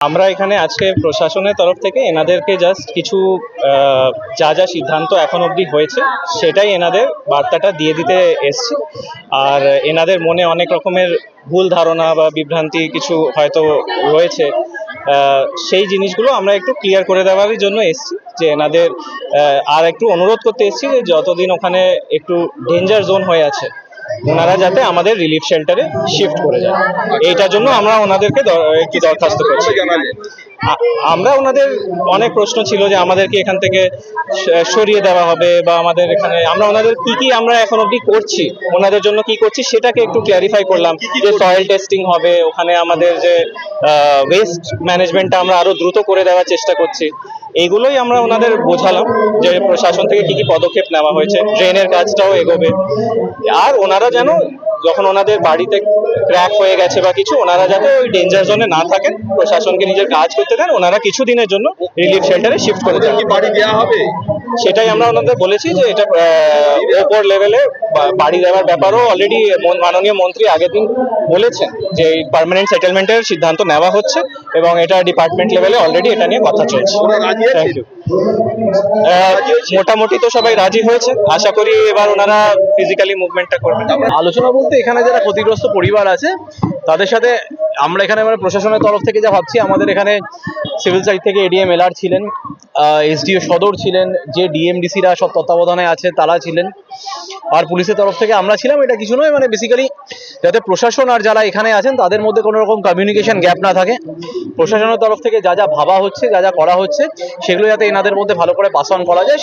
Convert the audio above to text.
আমরা এখানে আজকে প্রশাসনের তরফ থেকে এনাদেরকে জাস্ট কিছু যা যা সিদ্ধান্ত এখন অবধি হয়েছে সেটাই এনাদের বার্তাটা দিয়ে দিতে এসছি। আর এনাদের মনে অনেক রকমের ভুল ধারণা বা বিভ্রান্তি কিছু হয়তো রয়েছে, সেই জিনিসগুলো আমরা একটু ক্লিয়ার করে দেওয়ার জন্য এসছি। যে এনাদের আর একটু অনুরোধ করতে এসছি যে যতদিন ওখানে একটু ডেঞ্জার জোন হয়ে আছে ওনারা যাতে আমাদের রিলিফ শেল্টারে শিফট করে যায়, এইটার জন্য আমরা ওনাদেরকে একটি দরখাস্ত করছি। আমরা ওনাদের অনেক প্রশ্ন ছিল যে আমাদেরকে এখান থেকে সরিয়ে দেওয়া হবে বা আমাদের এখানে আমরা ওনাদের কি আমরা এখন অবধি করছি, ওনাদের জন্য কি করছি সেটাকে একটু ক্ল্যারিফাই করলাম। যে সয়েল টেস্টিং হবে, ওখানে আমাদের যে ওয়েস্ট ম্যানেজমেন্টটা আমরা আরো দ্রুত করে দেওয়ার চেষ্টা করছি, এইগুলোই আমরা ওনাদের বোঝালাম যে প্রশাসন থেকে কি পদক্ষেপ নেওয়া হয়েছে, ড্রেনের কাজটাও এগোবে। আর ওনারা যেন যখন ওনাদের বাড়িতে ক্র্যাক হয়ে গেছে বা কিছু, ওনারা যাতে ওই ডেঞ্জার জোনে না থাকেন, প্রশাসনকে নিজের কাজ করতে দেন, ওনারা কিছুদিনের জন্য রিলিফ শেল্টারে শিফট করে দেন। বাড়ি দেওয়া হবে সেটাই আমরা ওনাদের বলেছি যে এটা ওপর লেভেলে বাড়ি দেওয়ার ব্যাপারও অলরেডি মাননীয় মন্ত্রী আগের দিন বলেছেন যে এই পার্মানেন্ট সেটেলমেন্টের সিদ্ধান্ত নেওয়া হচ্ছে এবং এটা ডিপার্টমেন্ট লেভেলে অলরেডি এটা নিয়ে কথা চলছে। Thank you. মোটামুটি তো সবাই রাজি হয়েছে, আশা করি এবার ওনারা ফিজিক্যালি মুভমেন্টটা করবেন। আলোচনা বলতে এখানে যারা ক্ষতিগ্রস্ত পরিবার আছে তাদের সাথে আমরা এখানে মানে প্রশাসনের তরফ থেকে যা ভাবছি, আমাদের এখানে সিভিল সাইড থেকে এডিএম এলআর ছিলেন, এসডিও সদর ছিলেন, যে ডিএমডিসিরা সব তত্ত্বাবধানে আছে তারা ছিলেন, আর পুলিশের তরফ থেকে আমরা ছিলাম। এটা কিছু নয়, মানে বেসিক্যালি যাতে প্রশাসন আর যারা এখানে আছেন তাদের মধ্যে কোনো রকম কমিউনিকেশন গ্যাপ না থাকে, প্রশাসনের তরফ থেকে যা যা ভাবা হচ্ছে, যা যা করা হচ্ছে সেগুলো যাতে এনাদের মধ্যে ভালো করে পাস অন করা যায়।